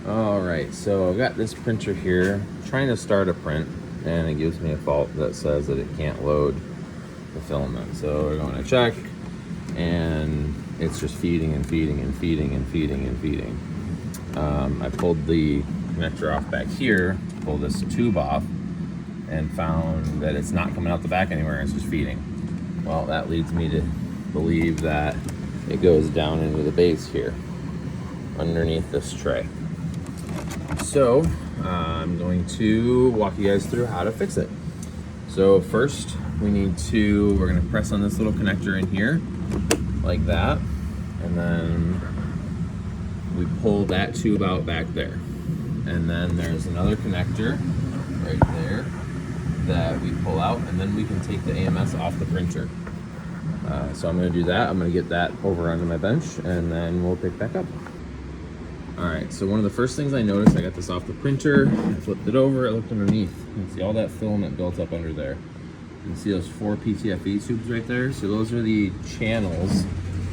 All right, so I've got this printer here, I'm trying to start a print, and it gives me a fault that says that it can't load the filament. So we're going to check, and it's just feeding and feeding and feeding and feeding and feeding. I pulled the connector off back here, pulled this tube off, and found that it's not coming out the back anywhere, it's just feeding. Well, that leads me to believe that it goes down into the base here, underneath this tray. So I'm going to walk you guys through how to fix it. So first we're gonna press on this little connector in here, like that, and then we pull that tube out back there. And then there's another connector right there that we pull out, and then we can take the AMS off the printer. So I'm gonna do that. I'm gonna get that over onto my bench, and then we'll pick back up. All right, so one of the first things I noticed, I got this off the printer, I flipped it over, I looked underneath. You can see all that filament built up under there. You can see those 4 PTFE tubes right there. So those are the channels,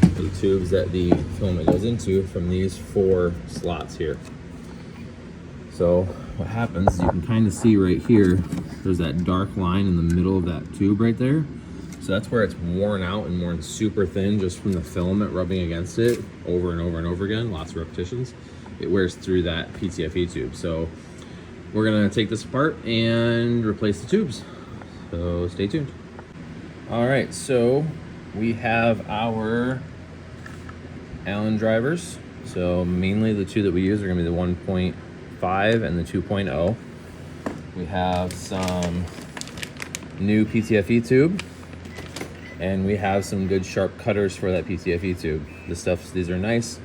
the tubes that the filament goes into from these 4 slots here. So what happens is you can kind of see right here, there's that dark line in the middle of that tube right there. So that's where it's worn out and worn super thin just from the filament rubbing against it over and over and over again, lots of repetitions. It wears through that PTFE tube. So we're gonna take this apart and replace the tubes. So stay tuned. All right, so we have our Allen drivers. So mainly the 2 that we use are gonna be the 1.5 and the 2.0. We have some new PTFE tube, and we have some good sharp cutters for that PTFE tube. These are nice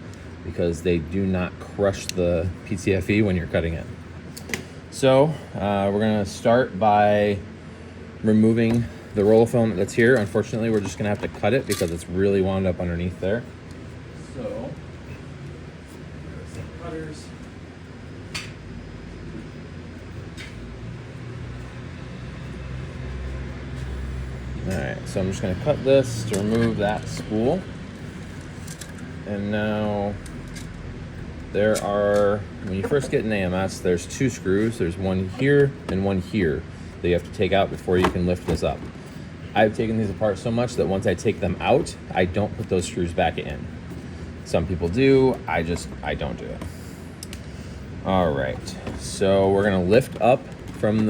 because they do not crush the PTFE when you're cutting it. So we're gonna start by removing the roll of filament that's here. Unfortunately, we're just gonna have to cut it because it's really wound up underneath there. So, some cutters. All right, so I'm just gonna cut this to remove that spool. And now when you first get an AMS, there's 2 screws. There's one here and one here that you have to take out before you can lift this up. I've taken these apart so much that once I take them out, I don't put those screws back in. Some people do, I don't do it. All right, so we're gonna lift up from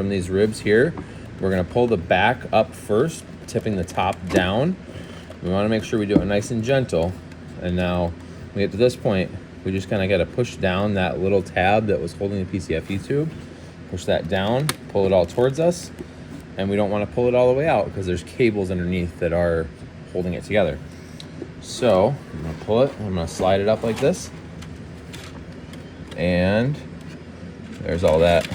these ribs here. We're gonna pull the back up first, tipping the top down. We wanna make sure we do it nice and gentle. And now, when we get to this point, we just kinda gotta push down that little tab that was holding the PTFE tube. Push that down, pull it all towards us. And we don't wanna pull it all the way out because there's cables underneath that are holding it together. So, I'm gonna pull it, I'm gonna slide it up like this. And there's all that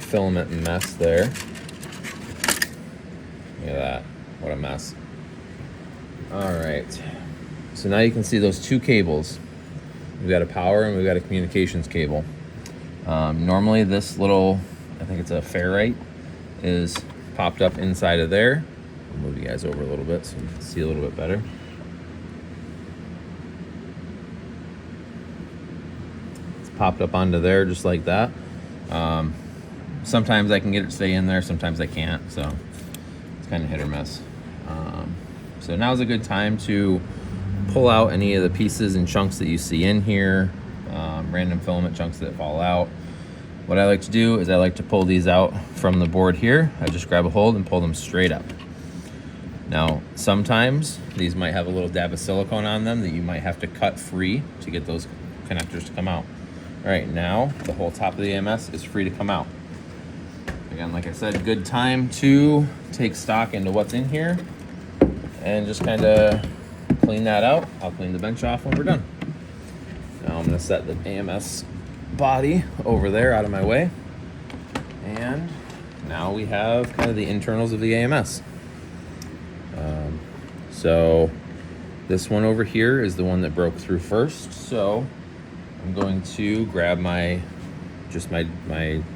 filament mess there. Look at that, what a mess. All right, so now you can see those 2 cables. We've got a power and we've got a communications cable. Normally this little, I think it's a ferrite, is popped up inside of there. I'll move you guys over a little bit so you can see a little bit better. It's popped up onto there just like that. Sometimes I can get it to stay in there, sometimes I can't, so it's kind of hit or miss. So now's a good time to pull out any of the pieces and chunks that you see in here, random filament chunks that fall out. What I like to do is I like to pull these out from the board here. I just grab a hold and pull them straight up. Now, sometimes these might have a little dab of silicone on them that you might have to cut free to get those connectors to come out. All right, now the whole top of the AMS is free to come out. Again, like I said, good time to take stock into what's in here and just kind of clean that out. I'll clean the bench off when we're done. Now I'm gonna set the AMS body over there out of my way. And now we have kind of the internals of the AMS. So this one over here is the one that broke through first. So I'm going to grab my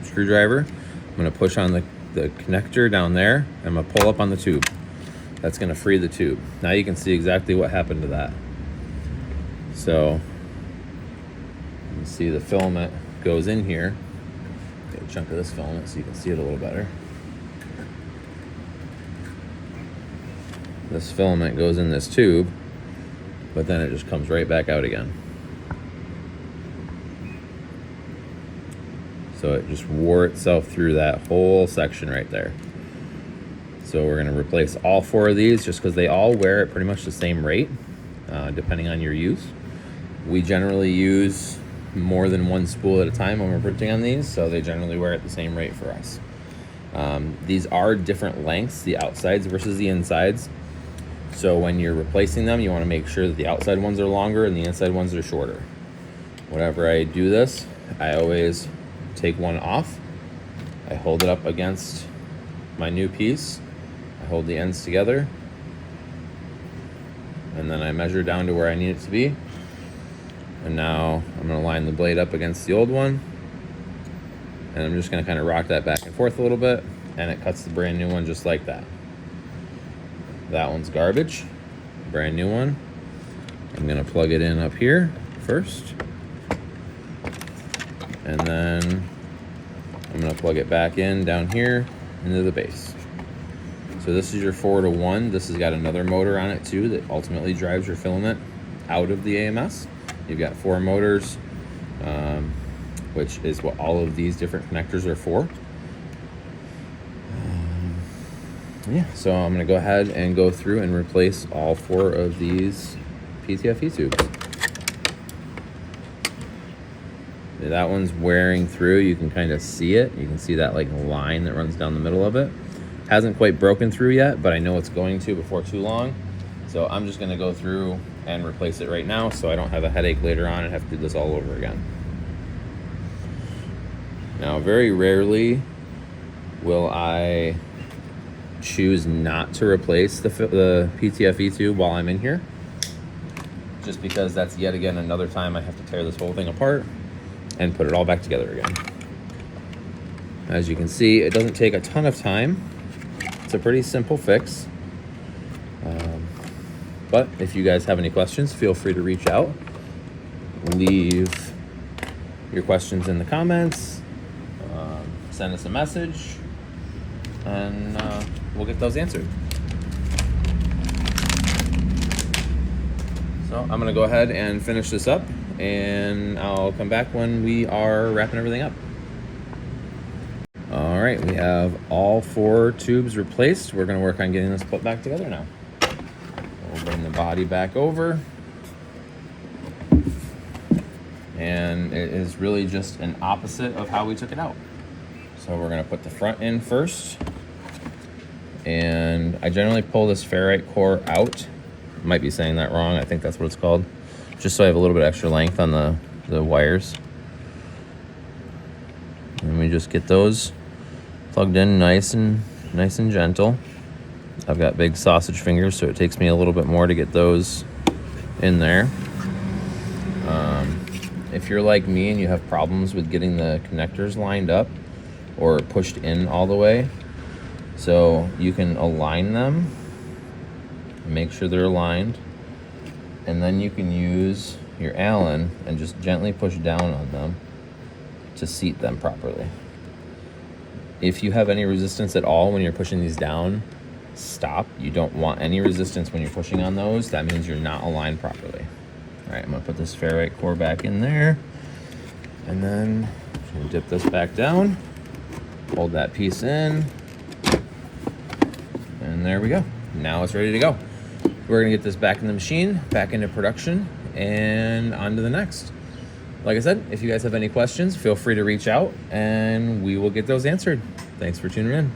screwdriver. I'm gonna push on the connector down there. I'm gonna pull up on the tube. That's gonna free the tube. Now you can see exactly what happened to that. So can see the filament goes in here. Get a chunk of this filament so you can see it a little better. This filament goes in this tube, but then it just comes right back out again. So it just wore itself through that whole section right there. So we're gonna replace all 4 of these just because they all wear at pretty much the same rate, depending on your use. We generally use more than 1 spool at a time when we're printing on these, so they generally wear at the same rate for us. These are different lengths, the outsides versus the insides. So when you're replacing them, you wanna make sure that the outside ones are longer and the inside ones are shorter. Whenever I do this, I always take one off. I hold it up against my new piece. I hold the ends together. And then I measure down to where I need it to be. And now I'm gonna line the blade up against the old one. And I'm just gonna kind of rock that back and forth a little bit, and it cuts the brand new one just like that. That one's garbage, brand new one. I'm gonna plug it in up here first. And then I'm gonna plug it back in down here into the base. So this is your 4-to-1. This has got another motor on it too that ultimately drives your filament out of the AMS. You've got 4 motors, which is what all of these different connectors are for. Yeah, so I'm gonna go ahead and go through and replace all 4 of these PTFE tubes. That one's wearing through. You can kind of see it. You can see that like line that runs down the middle of it. Hasn't quite broken through yet, but I know it's going to before too long. So I'm just gonna go through and replace it right now so I don't have a headache later on and have to do this all over again. Now, very rarely will I choose not to replace the PTFE tube while I'm in here, just because that's yet again another time I have to tear this whole thing apart and put it all back together again. As you can see, it doesn't take a ton of time. It's a pretty simple fix. But if you guys have any questions, feel free to reach out. Leave your questions in the comments. Send us a message, and we'll get those answered. So I'm gonna go ahead and finish this up, and I'll come back when we are wrapping everything up. All right, we have all 4 tubes replaced. We're gonna work on getting this put back together now. We'll bring the body back over. And it is really just an opposite of how we took it out. So we're gonna put the front in first. And I generally pull this ferrite core out. Might be saying that wrong, I think that's what it's called. Just so I have a little bit extra length on the wires. And we just get those plugged in nice and gentle. I've got big sausage fingers, so it takes me a little bit more to get those in there. If you're like me and you have problems with getting the connectors lined up or pushed in all the way, so you can align them, make sure they're aligned, and then you can use your Allen and just gently push down on them to seat them properly. If you have any resistance at all when you're pushing these down, stop. You don't want any resistance when you're pushing on those. That means you're not aligned properly. All right, I'm gonna put this ferrite core back in there, and then I'm gonna dip this back down, hold that piece in, and there we go. Now it's ready to go. We're gonna get this back in the machine, back into production, and on to the next. Like I said, if you guys have any questions, feel free to reach out and we will get those answered. Thanks for tuning in.